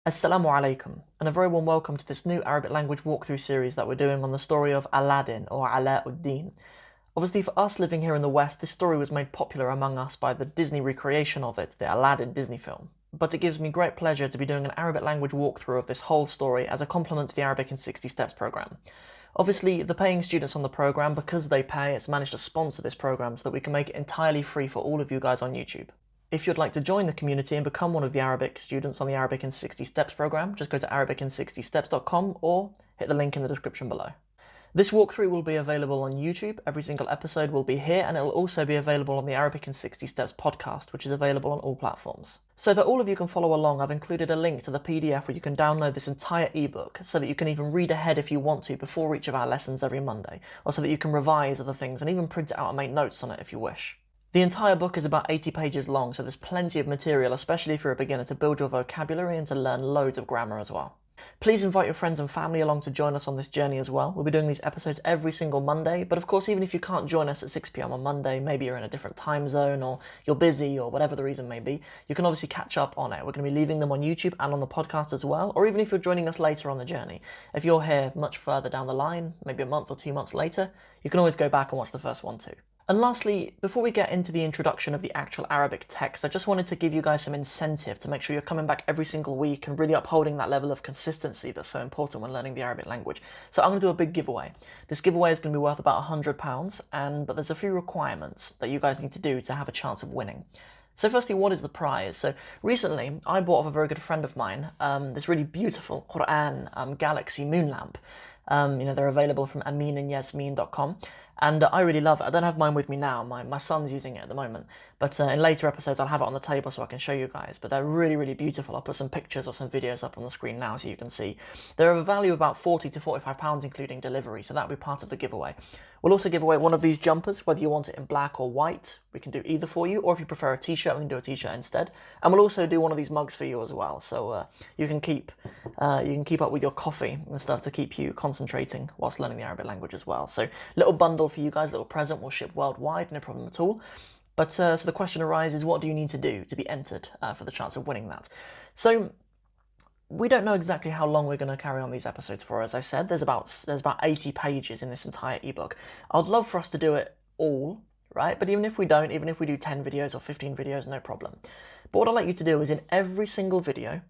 Assalamu alaikum, and a very warm welcome to this new Arabic language walkthrough series that we're doing on the story of Aladdin, or Alauddin. Obviously, for us living here in the West, this story was made popular among us by the Disney recreation of it, the Aladdin Disney film. But it gives me great pleasure to be doing an Arabic language walkthrough of this whole story as a complement to the Arabic in 60 Steps program. Obviously, the paying students on the program, because they pay, it's managed to sponsor this program so that we can make it entirely free for all of you guys on YouTube. If you'd like to join the community and become one of the Arabic students on the Arabic in 60 Steps program, just go to arabic60steps.com or hit the link in the description below. This walkthrough will be available on YouTube, every single episode will be here, and it will also be available on the Arabic in 60 Steps podcast, which is available on all platforms. So that all of you can follow along, I've included a link to the PDF where you can download this entire ebook, so that you can even read ahead if you want to before each of our lessons every Monday, or so that you can revise other things and even print it out and make notes on it if you wish. The entire book is about 80 pages long, so there's plenty of material, especially if you're a beginner, to build your vocabulary and to learn loads of grammar as well. Please invite your friends and family along to join us on this journey as well. We'll be doing these episodes every single Monday, but of course even if you can't join us at 6 PM on Monday, maybe you're in a different time zone or you're busy or whatever the reason may be, you can obviously catch up on it. We're going to be leaving them on YouTube and on the podcast as well, or even if you're joining us later on the journey. If you're here much further down the line, maybe a month or 2 months later, you can always go back and watch the first one too. And lastly, before we get into the introduction of the actual Arabic text, I just wanted to give you guys some incentive to make sure you're coming back every single week and really upholding that level of consistency that's so important when learning the Arabic language. So I'm going to do a big giveaway. This giveaway is going to be worth about £100, but there's a few requirements that you guys need to do to have a chance of winning. So firstly, what is the prize? So recently, I bought off a very good friend of mine this really beautiful Qur'an Galaxy moon lamp. They're available from aminandyasmin.com. And I really love it. I don't have mine with me now. My son's using it at the moment. But in later episodes, I'll have it on the table so I can show you guys. But they're really, really beautiful. I'll put some pictures or some videos up on the screen now so you can see. They're of a value of about £40 to £45, including delivery. So that'll be part of the giveaway. We'll also give away one of these jumpers, whether you want it in black or white. We can do either for you. Or if you prefer a t-shirt, we can do a t-shirt instead. And we'll also do one of these mugs for you as well. So you can keep up with your coffee and stuff to keep you concentrating whilst learning the Arabic language as well. So little bundle for you guys, little present, will ship worldwide, no problem at all. But so the question arises, what do you need to do to be entered for the chance of winning that? So we don't know exactly how long we're going to carry on these episodes for. As I said, there's about 80 pages in this entire ebook. I'd love for us to do it all, right? But even if we don't, even if we do 10 videos or 15 videos, no problem. But what I'd like you to do is in every single video,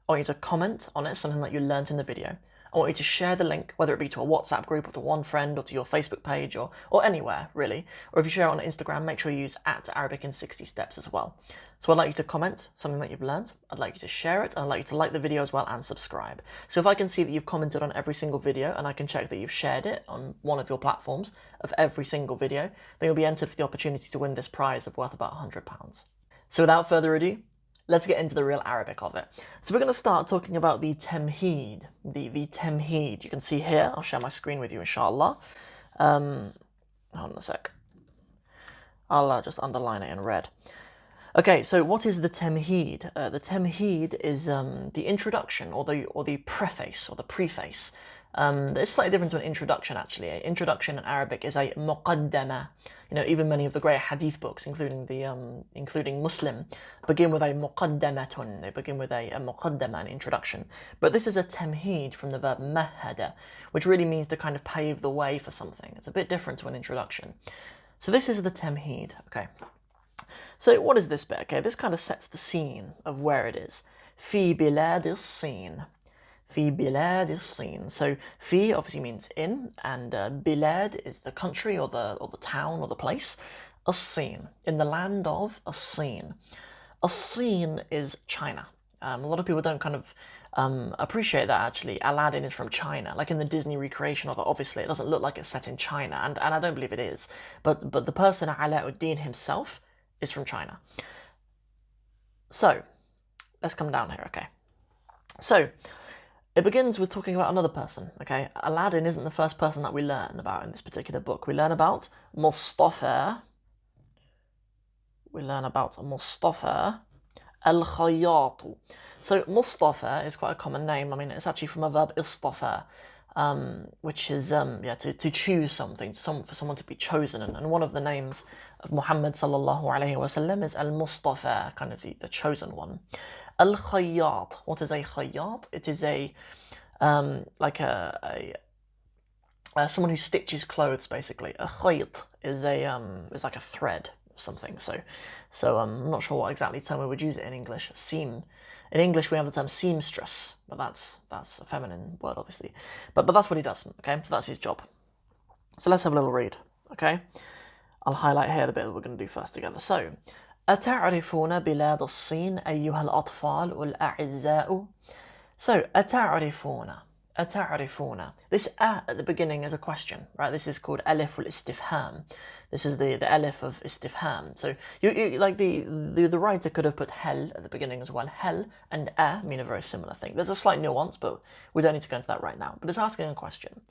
I want you to comment on it, something that you learnt in the video. I want you to share the link, whether it be to a WhatsApp group or to one friend or to your Facebook page or anywhere, really. Or if you share it on Instagram, make sure you use @Arabic in 60 Steps as well. So I'd like you to comment something that you've learned, I'd like you to share it, and I'd like you to like the video as well and subscribe. So if I can see that you've commented on every single video and I can check that you've shared it on one of your platforms of every single video, then you'll be entered for the opportunity to win this prize of worth about £100. So without further ado, let's get into the real Arabic of it. So we're going to start talking about the temheed. The temheed. You can see here, I'll share my screen with you, inshallah. Hold on a sec. I'll just underline it in red. Okay, so what is the temheed? The temheed is the introduction, or the preface, or the preface. It's slightly different to an introduction, actually. An introduction in Arabic is a muqaddama. Even many of the great hadith books, including Muslim, begin with a muqaddamatun. They begin with a muqaddama, an introduction. But this is a temheed from the verb mahada, which really means to kind of pave the way for something. It's a bit different to an introduction. So this is the temheed, okay. So what is this bit? Okay, this kind of sets the scene of where it is. Fi bilad as-Sin. Fi bilad as-Sin. So fi obviously means in, and bilad is the country or the town or the place. As-Sin, in the land of as-Sin. As-Sin is China. A lot of people don't kind of appreciate that, actually. Aladdin is from China. Like in the Disney recreation of it, obviously it doesn't look like it's set in China, and I don't believe it is. But the person, Alauddin himself, is from China. So let's come down here, okay. So it begins with talking about another person, okay. Aladdin isn't the first person that we learn about in this particular book. We learn about Mustafa. We learn about Mustafa al-Khayyat. So Mustafa is quite a common name. I mean, it's actually from a verb istafa, which is to choose something, for someone to be chosen. And one of the names of Muhammad sallallahu alaihi wasallam is al-Mustafa, kind of the chosen one. Al-khayyat. What is a khayyat? It is like someone who stitches clothes, basically. A khayt is like a thread of something. So I'm not sure what exactly term we would use it in English. Seam. In English, we have the term seamstress, but that's a feminine word, obviously. But that's what he does. Okay, so that's his job. So let's have a little read. Okay, I'll highlight here the bit that we're going to do first together. So, أتعرفون بلاد الصين أيها الأطفال والأعزاء? So, أتعرفون. This at the beginning is a question, right? This is called alif al-istifham. This is the alif of istifham. So you like the writer could have put hel at the beginning as well. Hel and mean a very similar thing. There's a slight nuance, but we don't need to go into that right now. But it's asking a question.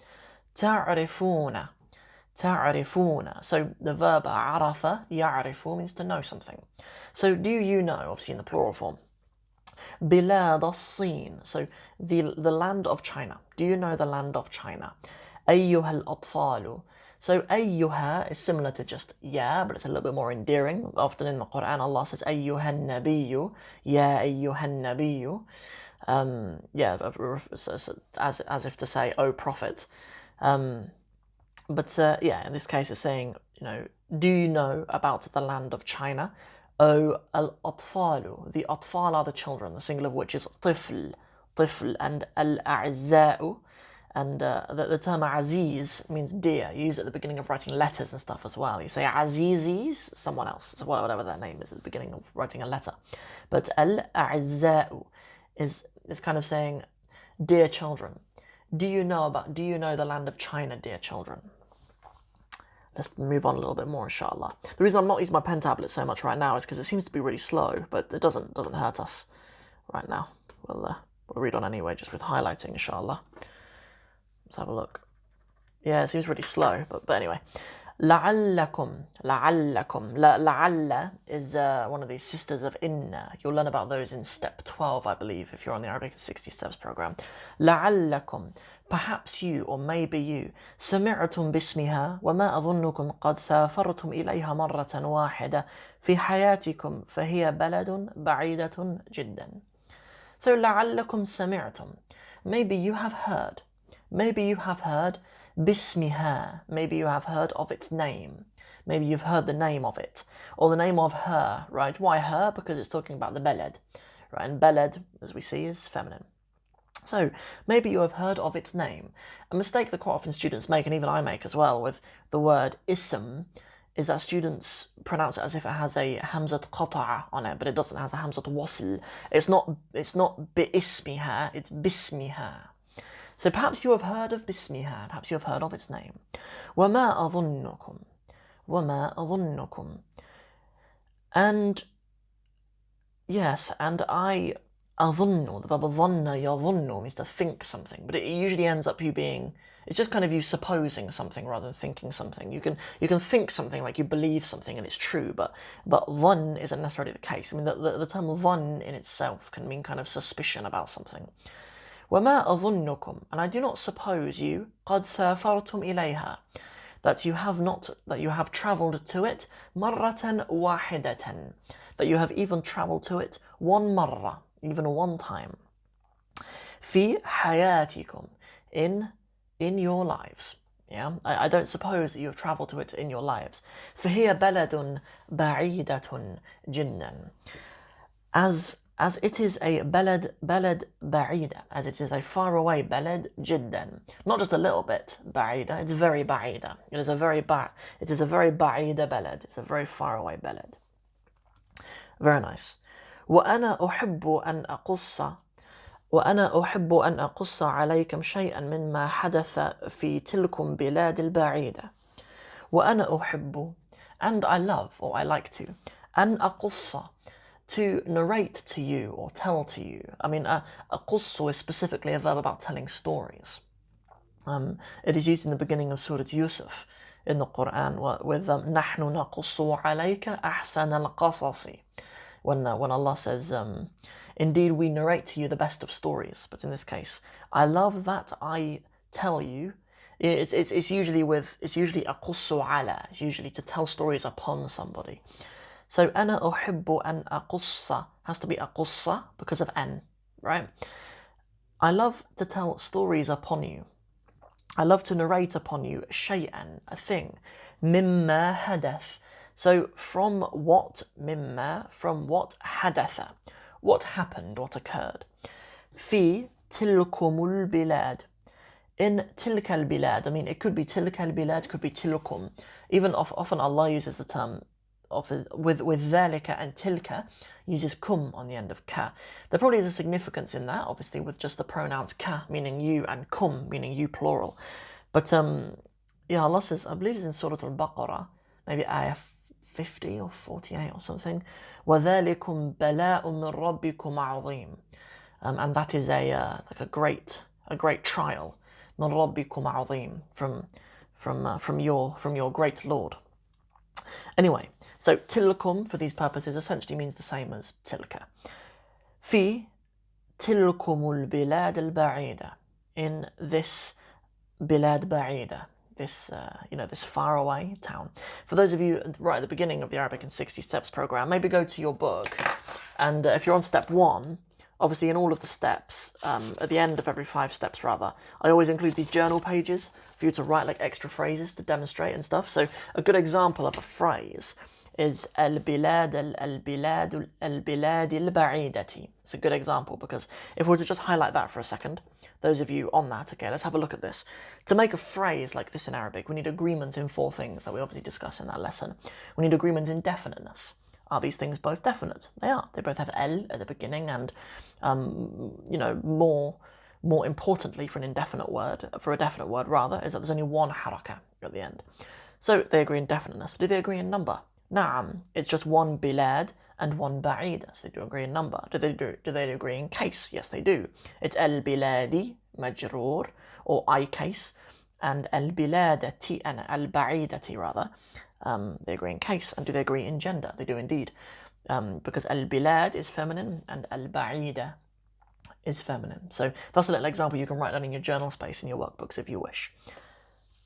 تعرفون. So the verb عرف يعرف means to know something. So do you know, obviously in the plural form, بلاد الصين, so the land of China. Do you know the land of China? أيها الأطفال. So أيها is similar to just yeah, but it's a little bit more endearing. Often in the Qur'an, Allah says أيها النبي, يا أيها النبي. As if to say, oh prophet. But in this case it's saying, do you know about the land of China? Oh, al-atfalu. The atfal are the children, the singular of which is طفل, and al-a'za'u. And the term aziz means dear. You use it at the beginning of writing letters and stuff as well. You say azizis, someone else, so whatever their name is at the beginning of writing a letter. But al-a'za'u is kind of saying, dear children. Do you know the land of China, dear children? Let's move on a little bit more, inshallah. The reason I'm not using my pen tablet so much right now is because it seems to be really slow, but it doesn't hurt us right now. We'll read on anyway, just with highlighting, inshallah. Let's have a look. Yeah, it seems really slow, but anyway. لعلكم. لعل is one of these sisters of inna. You'll learn about those in step 12, I believe, if you're on the Arabic 60 Steps program. لعلكم. Perhaps you, or maybe you, سمعتم باسمها وما أظنكم قد سافرتم إليها مرة واحدة في حياتكم فهي بلد بعيدة جدا. So لعلكم سمعتم. Maybe you have heard. باسمها. Maybe you have heard of its name. Maybe you've heard the name of it. Or the name of her, right? Why her? Because it's talking about the beled. Right? And beled, as we see, is feminine. So, maybe you have heard of its name. A mistake that quite often students make, and even I make as well, with the word ism, is that students pronounce it as if it has a hamzat qata'a on it, but it doesn't. It has a hamzat wasl. It's not bi'ismiha, it's bismiha. So perhaps you have heard of bismiha, perhaps you have heard of its name. وَمَا أَظُنُّكُمْ. And yes, and I أظن, the verb ظن يظن means to think something, but it usually ends up it's just kind of you supposing something rather than thinking something. You can think something like you believe something and it's true, but ظن isn't necessarily the case. I mean, the term ظن in itself can mean kind of suspicion about something. وَمَا أَظُنُّكُمْ. And I do not suppose you قَدْ سَافَرْتُمْ إِلَيْهَا. That you have travelled to it مرة واحدة. That you have even travelled to it one مرة, even one time. في حياتكم. In your lives. Yeah, I don't suppose that you have travelled to it in your lives. فهي بلد بعيدة جدا. As it is a بلد بعيدة, as it is a faraway بلد جدا. Not just a little bit بعيدة, it's very بعيدة. It is a very بعيدة بلد. It's a very faraway بلد. Very nice. وأنا أحب أن أقص عليكم شيئا مما حدث في تلكم بلاد البعيدة. وأنا أحب, and I love, or I like to, أن أقص, to narrate to you or tell to you. I mean, أقص is specifically a verb about telling stories. It is used in the beginning of Surah Yusuf in the Qur'an with نحن نقص عليك أحسن القصص. When Allah says, indeed we narrate to you the best of stories. But in this case, I love that I tell you. It's usually أقص على. It's usually to tell stories upon somebody. So أنا أحب أن أقص has to be أقص because of أن, right? I love to tell stories upon you. I love to narrate upon you شيئا, a thing. مما حدث. So from what مما, from what حدث. What happened, what occurred. في تلكم البلاد. In تلك البلاد, I mean, it could be تلك البلاد, it could be تلكم. Even often Allah uses the term with ذلك and tilka uses kum on the end of ka. There probably is a significance in that, obviously, with just the pronouns ka meaning you and kum meaning you plural. But yeah, Allah says, I believe it's in Surah Al-Baqarah, maybe ayah 50 or 48 or something. وَذَلِكُمْ بَلَاءٌ مِّن رَبِّكُمْ عَظِيمٌ. And that is like a great trial. مِّن رَبِّكُمْ عَظِيمٌ. From your great Lord. Anyway, so tilkum for these purposes essentially means the same as tilka. في تلكم البلاد البعيدة. In this بلاد بعيدة, this this faraway town. For those of you right at the beginning of the Arabic in 60 Steps program, maybe go to your book, and if you're on step 1, obviously in all of the steps, at the end of every 5 steps rather, I always include these journal pages for you to write like extra phrases to demonstrate and stuff. So a good example of a phrase is البلاد البعيدة. It's a good example because if we were to just highlight that for a second, those of you on that, okay, let's have a look at this. To make a phrase like this in Arabic, we need agreement in 4 things that we obviously discuss in that lesson. We need agreement in definiteness. Are these things both definite? They are. They both have el at the beginning, and more importantly for a definite word rather, is that there's only one haraka at the end. So they agree in definiteness. Do they agree in number? Na'am, it's just one bilad and one ba'ida, so they do agree in number. Do they agree in case? Yes, they do. It's al-biladi, majroor, or I case, and al-biladati and al-ba'idati rather. They agree in case. And do they agree in gender? They do indeed. Because al-bilad is feminine and al-ba'ida is feminine. So that's a little example you can write down in your journal space in your workbooks if you wish.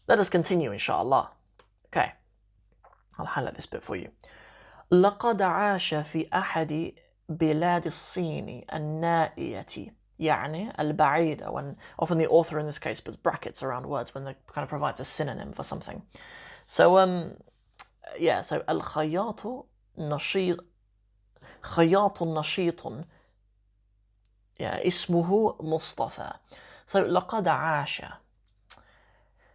Let us continue, inshallah. Okay, I'll highlight this bit for you. لقد عاش في أحد بلاد الصين النائية يعني البعيدة, when often the author in this case puts brackets around words when they kind of provides a synonym for something. So so الخياط نشيط خياط نشيط اسمه مصطفى. So لقد عاش.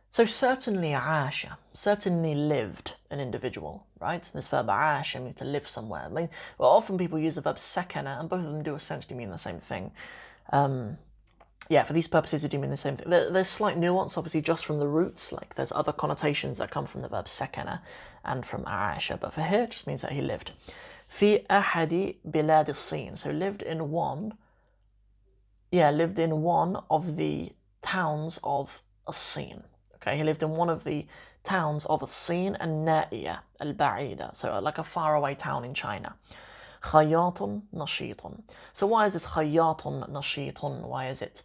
So certainly عاش, certainly lived an individual, right? This verb عاش means to live somewhere. I mean, well, often people use the verb sakana, and both of them do essentially mean the same thing. For these purposes they do mean the same thing. There's slight nuance, obviously, just from the roots. Like there's other connotations that come from the verb sakana and from عاش, but for here it just means that he lived. في أحد بلاد الصين. So lived in one of the towns of الصين. Okay, he lived in one of the towns of الصين النائية البعيدة, so like a faraway town in China. خياط نشيط. So why is this خياط نشيط? Why is it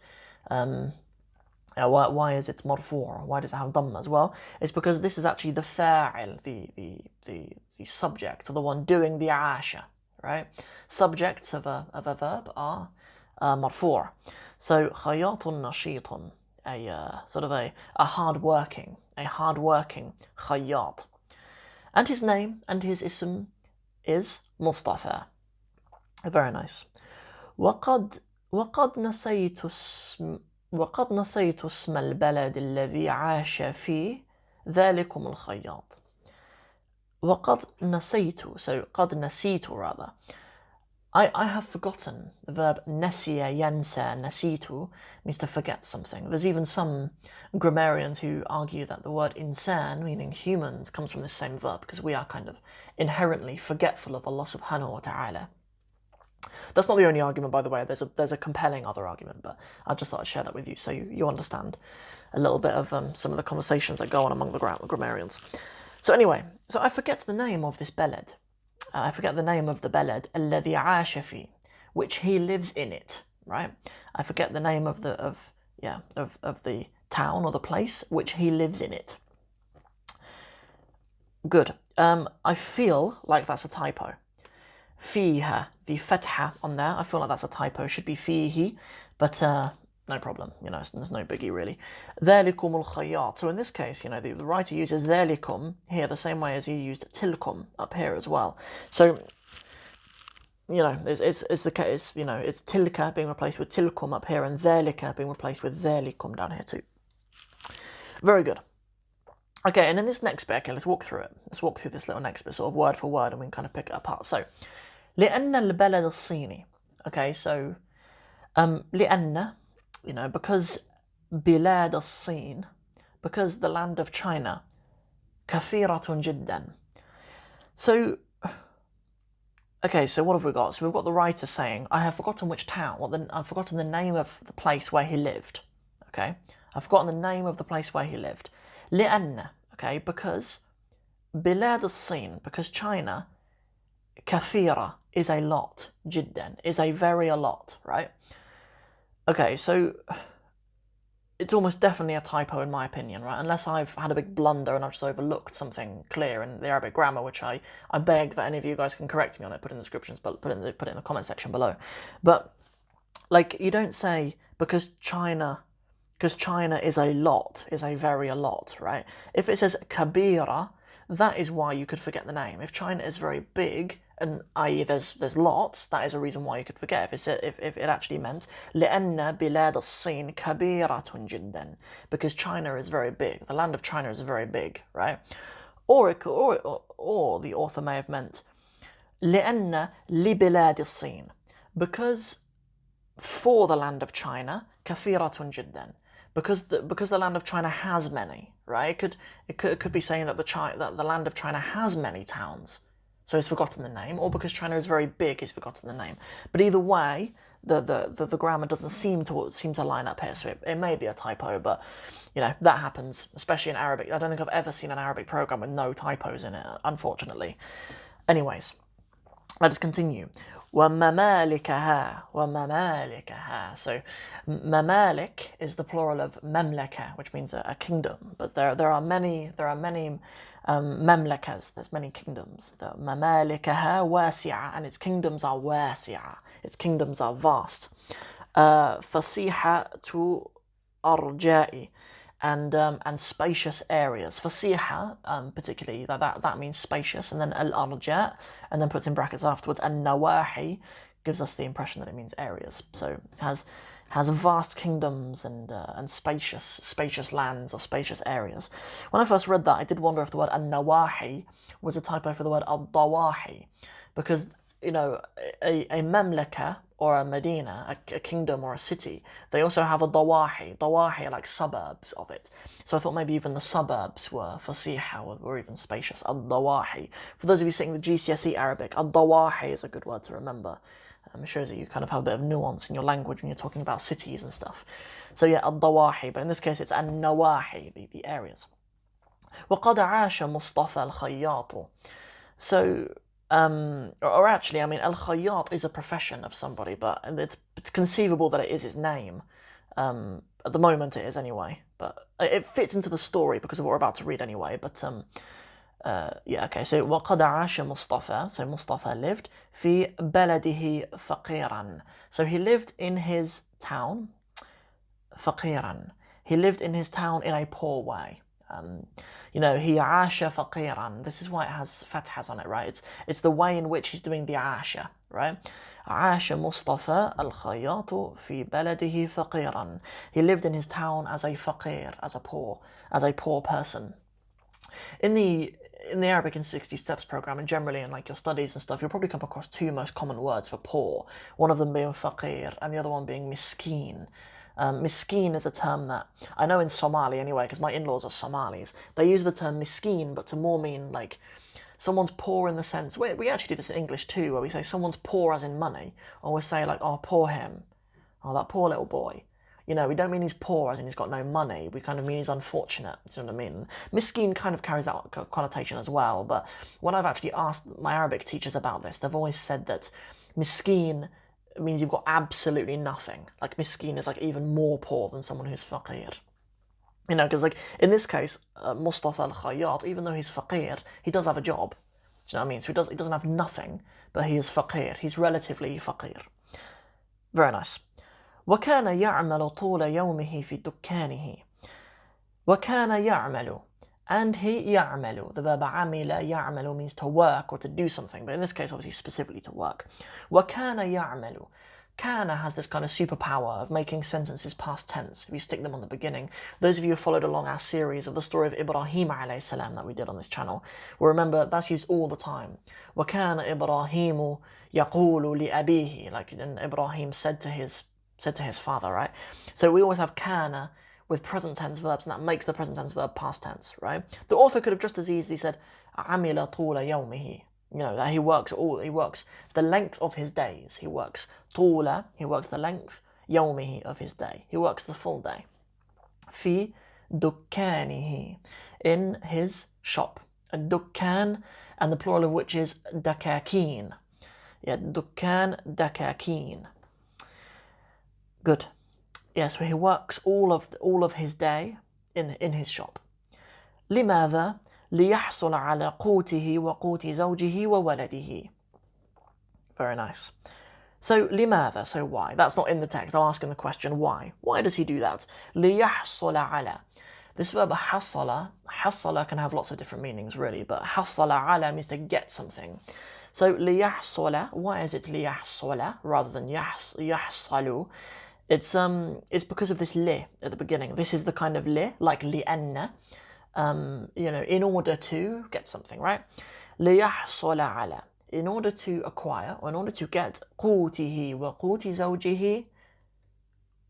مرفوع? Why does it have dhamma as well? It's because this is actually the fa'il, the subject, or the one doing the عاشة, right? Subjects of a verb are مرفوع. So خياط نشيط, a hard-working خياط. And his name and his ism is Mustafa. Very nice. وقد نسيت اسم البلد الذي عاش فيه ذلكم الخياط. وقد نسيت, so قد نسيت rather. I have forgotten. The verb nasiya, yansa, nasitu means to forget something. There's even some grammarians who argue that the word insan, meaning humans, comes from the same verb because we are kind of inherently forgetful of Allah subhanahu wa ta'ala. That's not the only argument, by the way. There's a compelling other argument, but I just thought I'd share that with you so you understand a little bit of some of the conversations that go on among the grammarians. So anyway, so I forget the name of this beled. I forget the name of the beled, الذي عاش فيه, which he lives in it, right? I forget the name of the town or the place which he lives in it. Good. I feel like that's a typo. فيها, the fatha on there, I feel like that's a typo. It should be فيه, but no problem. There's no biggie really. ذلكم الخياط. So in this case, the writer uses ذلكم here the same way as he used tilkum up here as well. So it's the case. It's tilka being replaced with tilkum up here, and ذلك being replaced with ذلكم down here too. Very good. Okay, and in this next bit, let's walk through it. Let's walk through this little next bit, sort of word for word, and we can kind of pick it apart. So, لأن البلد الصيني. Okay, so لأن, because بلاد الصين, because the land of China, كثيرة جدا. So, okay, so what have we got? So we've got the writer saying, I have forgotten which town. I've forgotten the name of the place where he lived. Okay, I've forgotten the name of the place where he lived. لأن, okay, because بلاد الصين, because China, كثيرة is a lot, جدا is a very a lot, right? Okay, so it's almost definitely a typo in my opinion, right? Unless I've had a big blunder and I've just overlooked something clear in the Arabic grammar, which I beg that any of you guys can correct me on it, put it in the descriptions, but put it in the comment section below. But you don't say because China is a lot, is a very a lot, right? If it says kabira, that is why you could forget the name. If China is very big, and i.e. there's lots, that is a reason why you could forget. If it actually meant لأن بلاد الصين كبيرة جدا, because China is very big. The land of China is very big, right? Or the author may have meant لأن لبلاد الصين, because for the land of China كثيرة جدا. Because the land of China has many, right? It could be saying that the land of China has many towns, so he's forgotten the name, or because China is very big, he's forgotten the name. But either way, the grammar doesn't seem to line up here, so it may be a typo, but that happens, especially in Arabic. I don't think I've ever seen an Arabic program with no typos in it, unfortunately. Anyways, let us continue. وَمَمَالِكَهَا. So, mamalik is the plural of mamlaka, which means a kingdom. But there are many mamlakas. There's many kingdoms. مَمَالِكَهَا وَاسِعَةً, and its kingdoms are wasi'a. Its kingdoms are vast. فَصِيحَةُ أَرْجَاءِ, and spacious areas. Fasiha, particularly, that means spacious, and then al-arja, and then puts in brackets afterwards, and nawahi gives us the impression that it means areas. So it has vast kingdoms and spacious lands or spacious areas. When I first read that, I did wonder if the word an-nawahi was a typo for the word al-dawahi, because a mamlaka or a Medina, a kingdom or a city, they also have a dawahi. Dawahi are like suburbs of it. So I thought maybe even the suburbs were fasiha, or even spacious. Al-dawahi. For those of you sitting the GCSE Arabic, al-dawahi is a good word to remember. It shows that you kind of have a bit of nuance in your language when you're talking about cities and stuff. So yeah, al-dawahi, but in this case it's an-nawahi, the areas. وَقَدْ عَاشَ مُصْطَفَى الْخَيَّاطُ. So, or actually, I mean, al-khayyat is a profession of somebody, but it's conceivable that it is his name. At the moment it is anyway, but it fits into the story because of what we're about to read anyway. But yeah, okay, so وَقَدْ عَاشَ مُصْطَفَى, so Mustafa lived في بلده فقيرا. So he lived in his town, فقيرا. He lived in his town in a poor way. He عاش فقيرا. This is why it has fathas on it, right? It's the way in which he's doing the عاش, right? عاش مصطفى الخياط في بلده فقيرا. He lived in his town as a faqir, as a poor person. In the Arabic in 60 Steps program, and generally in like your studies and stuff, you'll probably come across two most common words for poor. One of them being faqir, and the other one being miskeen. Miskeen is a term that I know in Somali anyway, because my in-laws are Somalis. They use the term miskeen, but to more mean like someone's poor in the sense. We actually do this in English too, where we say someone's poor as in money, or we say like, oh, poor him, oh, that poor little boy. We don't mean he's poor as in he's got no money. We kind of mean he's unfortunate. You know what I mean? Miskeen kind of carries that connotation as well. But when I've actually asked my Arabic teachers about this, they've always said that miskeen means you've got absolutely nothing. Like miskeen is like even more poor than someone who's faqir. You know, because like in this case, Mustafa al-Khayyat, even though he's faqir, he does have a job. Do you know what I mean? So he doesn't have nothing, but he is faqir. He's relatively faqir. Very nice. وكان يعمل طول يومه في دكانه. وكان يعمل. And he يعمل. The verb عمل يعمل means to work or to do something, but in this case, obviously, specifically to work. وكان يعمل. Kana has this kind of superpower of making sentences past tense if you stick them on the beginning. Those of you who followed along our series of the story of Ibrahim alayhi salam that we did on this channel will remember that's used all the time. وَكَانَ إِبْرَاهِيمُ يَقُولُ لِأَبِيهِ, like Ibrahim said to his father, right? So we always have kana with present tense verbs, and that makes the present tense verb past tense, right? The author could have just as easily said عَمِلَ طُولَ يَوْمِهِ. You know, that he works the length of his days. He works طولة, he works the length, يومه, of his day. He works the full day. في دكانه, in his shop. الدكان, and the plural of which is دكاكين. Yeah, دكان دكاكين. Good. Yes, so he works all of his day in his shop. لماذا؟ ليحصل على قوته وقوت زوجه وولده. Very nice. So لماذا? So why? That's not in the text. I'm asking the question why. Why does he do that? ليحصل على. This verb حصل can have lots of different meanings really, but حصل على means to get something. So ليحصل, why is it ليحصل rather than يحصل? It's because of this li at the beginning. This is the kind of li, like لأن. You know, in order to get something, right? ليحصل على, in order to acquire, or in order to get قوته وقوت زوجه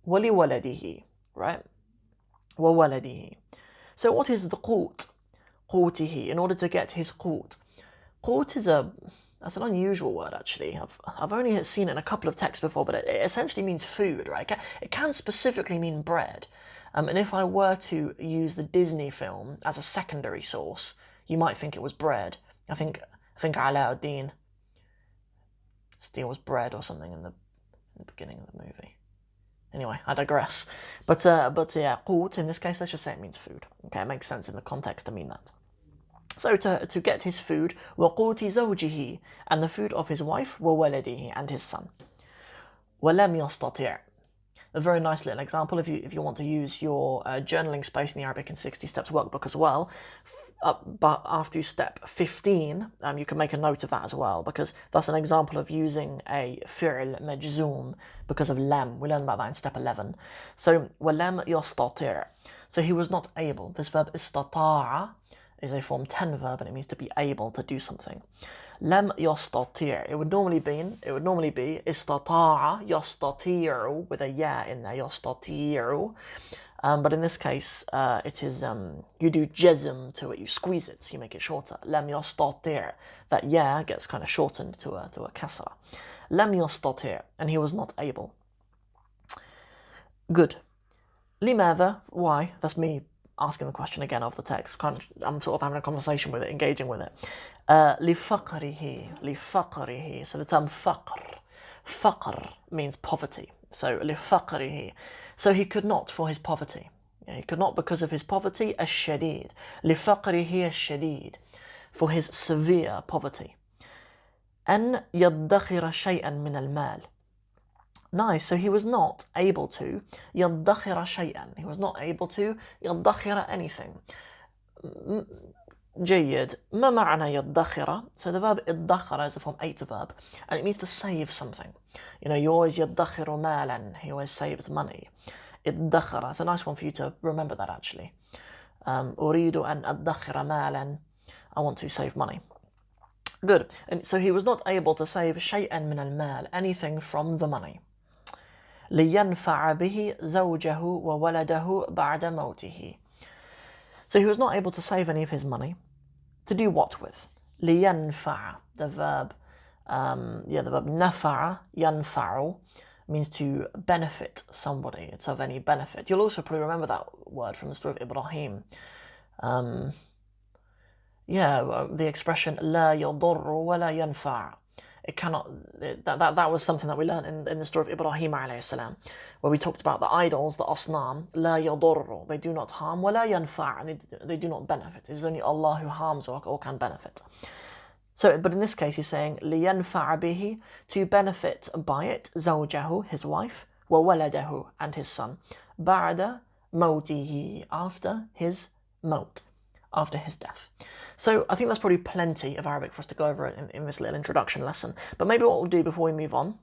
ولولده, right? وولده. So what is the قوت? قوته, in order to get his قوت. قوت is that's an unusual word actually. I've only seen it in a couple of texts before, but it essentially means food, right? It can specifically mean bread. And if I were to use the Disney film as a secondary source, you might think it was bread. I think Aladdin steals bread or something in the beginning of the movie. Anyway, I digress. But yeah, قوت, in this case, let's just say it means food. Okay, it makes sense in the context to mean that. So to get his food, وقوت زوجه, and the food of his wife, وولده, and his son. ولم يستطع. A very nice little example if you want to use your journaling space in the Arabic in 60 Steps workbook as well. But after step 15, you can make a note of that as well, because that's an example of using a fi'l majzoom because of lam. We learned about that in step 11. So وَلَمْ يَسْتَطِعْ. So he was not able. This verb استطاع is a form 10 verb, and it means to be able to do something. لم يستطيع. It would normally be استطاع يستطيع with a ya in there, يستطيع. But in this case, it is you do jazm to it, you squeeze it, so you make it shorter. لم يستطيع. That ya gets kind of shortened to a kasra. لم يستطيع, and he was not able. Good. لماذا? Why? That's me asking the question again of the text. I'm sort of having a conversation with it, engaging with it. لفقره. So the term فقر means poverty. So لفقره. So he could not for his poverty. He could not because of his poverty. الشديد. لفقره الشديد. For his severe poverty. أن يدخر شيئا من المال. Nice, so he was not able to يدخر شيئا. He was not able to يدخر anything. جيد. ما معنى يدخر? So the verb ادخر is a form 8 verb, and it means to save something. You know, you always يدخر مالا. He always saves money. ادخر. It's a nice one for you to remember that actually. أريد أن أدخر مالا. I want to save money. Good. And so he was not able to save شيئا من المال, anything from the money. لينفع به زوجه وولده بعد موته. So he was not able to save any of his money. To do what with? لينفع. The verb نفع, ينفع, means to benefit somebody. It's of any benefit. You'll also probably remember that word from the story of Ibrahim. The expression لا يضر ولا ينفع. it cannot. That was something that we learned in the story of Ibrahim alayhi salam, where we talked about the idols, the asnam, la yadurru, they do not harm, wa la yanfa', and they do not benefit. It is only Allah who harms or can benefit. So, but in this case, he's saying liyanfa'a bihi, to benefit by it, zawjahu, his wife, wa waladahu, and his son, ba'da mawtihi, after his maut, after his death. So I think that's probably plenty of Arabic for us to go over in this little introduction lesson. But maybe what we'll do before we move on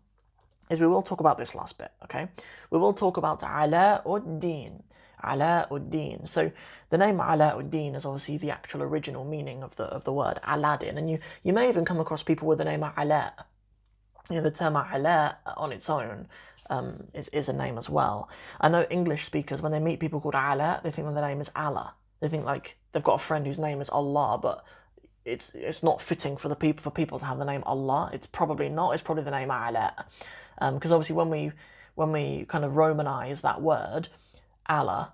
is we will talk about this last bit, okay? We will talk about Alauddin. Alauddin. So the name Alauddin is obviously the actual original meaning of the word Aladdin. And you may even come across people with the name Ala. You know, the term Ala on its own is a name as well. I know English speakers, when they meet people called Ala, they think that their name is Allah. They think like they've got a friend whose name is Allah, but it's not fitting for people to have the name Allah. It's probably not. It's probably the name Ala, because obviously when we kind of Romanize that word, Allah,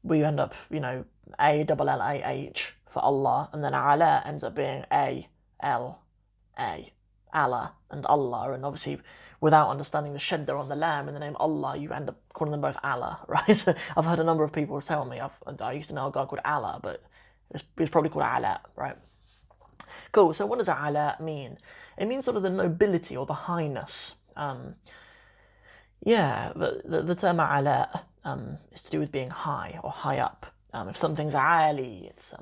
we end up, you know, A-double-L-A-H for Allah, and then Ala ends up being A-L-A, Allah and Allah, and obviously without understanding the shadda on the lam in the name Allah, you end up calling them both Allah, right? So I've heard a number of people tell me, I used to know a guy called Allah, but it's probably called Ala, right? Cool, so what does Ala mean? It means sort of the nobility or the highness. The term Ala is to do with being high or high up. If something's Ali, it's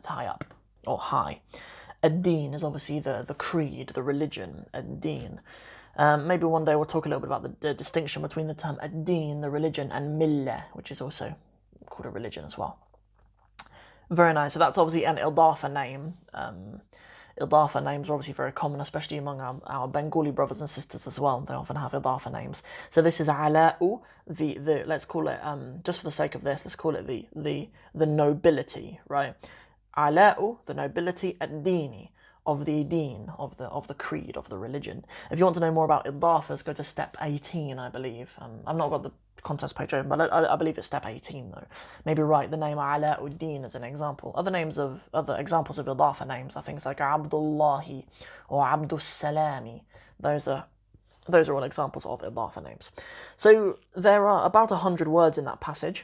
high up or high. Ad-Din is obviously the creed, the religion, Ad-Din. Maybe one day we'll talk a little bit about the distinction between the term Ad-Din, the religion, and Millah, which is also called a religion as well. Very nice. So that's obviously an Idafa name. Idafa names are obviously very common, especially among our Bengali brothers and sisters as well. They often have Idafa names. So this is Ala'u, the let's call it, just for the sake of this, let's call it the nobility, right? Ala'u, the nobility, ad-dini, of the deen, of the creed, of the religion. If you want to know more about idafas, go to step 18, I believe. I've not got the contest page open, but I believe it's step 18 though. Maybe write the name Alauddin as an example. Other examples of idafa names are things like Abdullahi or Abdus Salami. Those are all examples of idafa names. So there are about 100 words in that passage,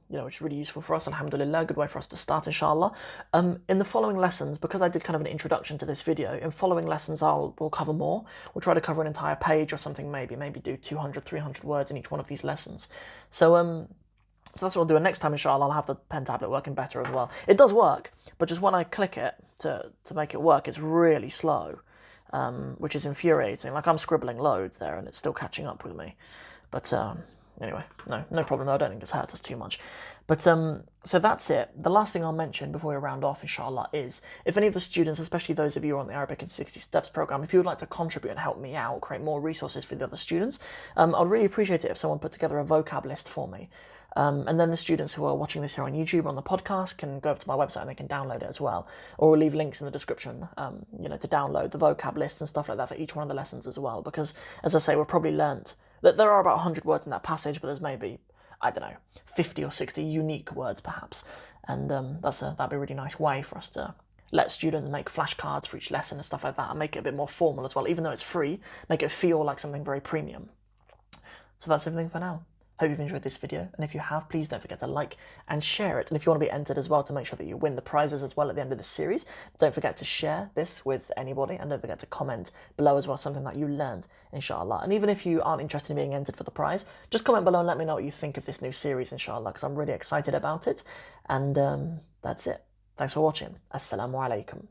which is really useful for us, alhamdulillah, good way for us to start, inshallah. In the following lessons, because I did kind of an introduction to this video, in following lessons we'll cover more. We'll try to cover an entire page or something, maybe do 200, 300 words in each one of these lessons. So that's what we'll do, and next time, inshallah, I'll have the pen tablet working better as well. It does work, but just when I click it to make it work, it's really slow. Which is infuriating. Like, I'm scribbling loads there and it's still catching up with me. But anyway, no problem though. I don't think it's hurt us too much. But so that's it. The last thing I'll mention before we round off, inshallah, is if any of the students, especially those of you who are on the Arabic in 60 Steps program, if you would like to contribute and help me out, create more resources for the other students, I'd really appreciate it if someone put together a vocab list for me. And then the students who are watching this here on YouTube or on the podcast can go over to my website and they can download it as well. Or we'll leave links in the description, to download the vocab lists and stuff like that for each one of the lessons as well. Because, as I say, we've probably learnt that there are about 100 words in that passage, but there's maybe, 50 or 60 unique words perhaps. And that'd be a really nice way for us to let students make flashcards for each lesson and stuff like that, and make it a bit more formal as well. Even though it's free, make it feel like something very premium. So that's everything for now. Hope you've enjoyed this video, and if you have, please don't forget to like and share it. And if you want to be entered as well to make sure that you win the prizes as well at the end of this series, don't forget to share this with anybody, and don't forget to comment below as well something that you learned, inshallah. And even if you aren't interested in being entered for the prize, just comment below and let me know what you think of this new series, inshallah, because I'm really excited about it. And that's it. Thanks for watching. Assalamu alaikum.